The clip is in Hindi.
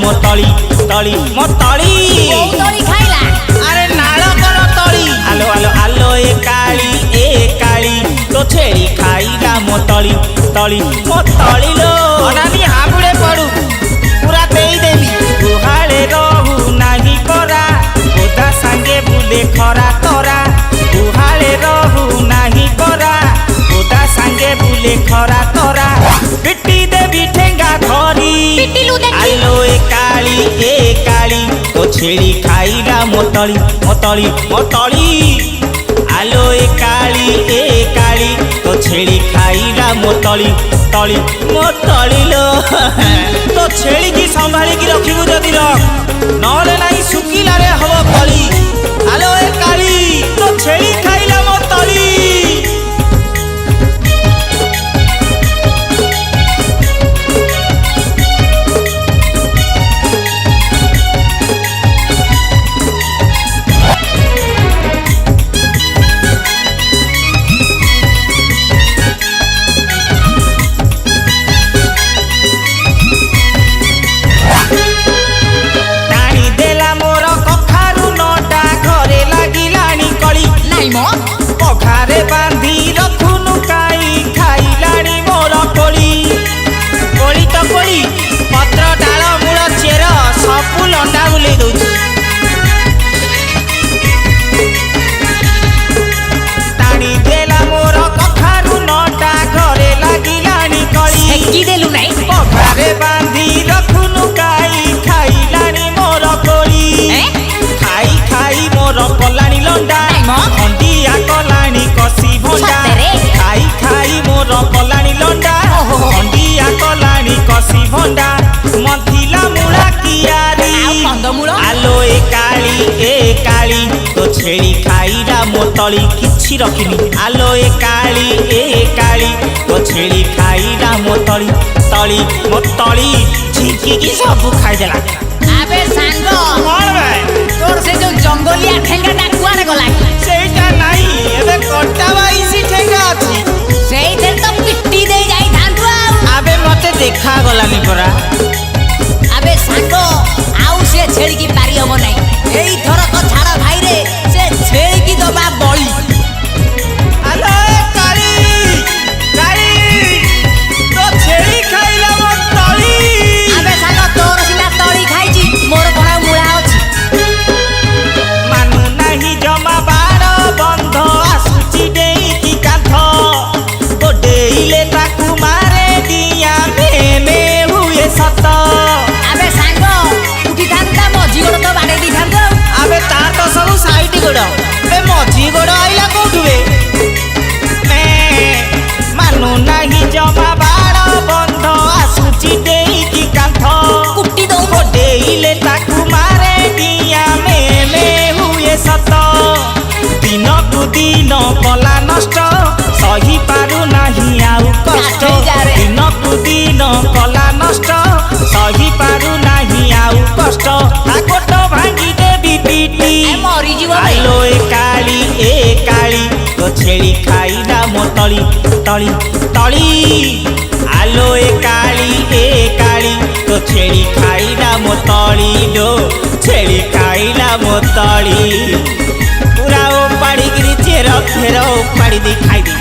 मो तली तली मो तली खाइला अरे नाल कर तली आलो आलो आलो ए काली तो छेड़ी खाइला मो तली तली मो तली लो अनानी हाबुड़े पड़ू पूरा देई देवी गुहाले रहू नाही परा गोदा संगे बुले खरा तोरा गुहाले रहू नाही परा गोदा संगे बुले खरा तोरा पिट्टी देवी ठेंगा धरी आलो ए काली तो छेड़ी खाइला मोतली मोतली मोतली आलो ए काली तो छेड़ी खाइला मोतली तली मोतली लो तो छेड़ी की संभाली की रखिबु जदी रख नले नाही सुकिला रे हबो कली आलो ए काली तो छेड़ी खाइला मोतली पघारे बांधी रखुनु काई खाइलाणी मोर कोली कोली तो कोली पत्र डाल मूल चेर सबू लंडा बुले दउछि ताणी देला मोर कखारु नटा घरे लागिलाणी कली हेकी देलु नै पघारे बांधी रखुनु काई खाइलाणी मोर कोली खाई खाई मोर पलाणी लंडा अंडिया कलाणी कसी भंडा खाई खाई मोर पलाणी लंडा अंडिया कलाणी कसी भंडा मथिला मूला कियारी आलो ए काली तो छेड़ी खाइला मोतली किछि रखिनी आलो ए काली तो छेड़ी खाइला मोतली तली मोतली झिकी की सब खाइ देला आबे सांगो कोन बे तोर से जो जंगलिया ठेंगाटा कुआरे गला सेटा नाही एबे कट्टा बाईसी ठेंगा अछि सेई तेल तो पिट्टी दे जाई धांतु आबे मते देखा गलानी परा आबे सांगो आउ से छेड़ी की पारी हबो नै एई थर को छाड़ा भाई रे से छेड़ी की दबा बळी आलो काली तो छेड़ी खाइला मत तली आबे सांगो तोर सिना तली खाइची मोर कोना मुळा अछि मानु नाही जमा बार बंध आसुची देई की कांथ गोडेइले ताकू मारे दिया मेने हुए सत आबे सांगो उठी थांता मझी गोड़ तो बाडे दी थांतो आबे तार तो सब साइड गोड़ बे मझी गोड़ आइला कोठुबे मानु नाही जमा बार बंध आसुची देई की कांथ कुट्टी दो गोडेइले ताकू मारे दिया मेने हुए सत दिन कु दिन कला नष्ट सही पारु नाही आउ कष्ट दिन कु दिन कला नष्ट सही पारु नाही आउ कष्ट ताकोट भांगी देवी पीटी मरी जीव आलो ए काली तो छेड़ी खाइला मोतली तली तली आलो ए काली तो छेड़ी खाइला मोतली लो छेड़ी खाइला मोतली पूरा ओ पाड़ी गिरी चेर फेर ओ पाड़ी दी खाई दी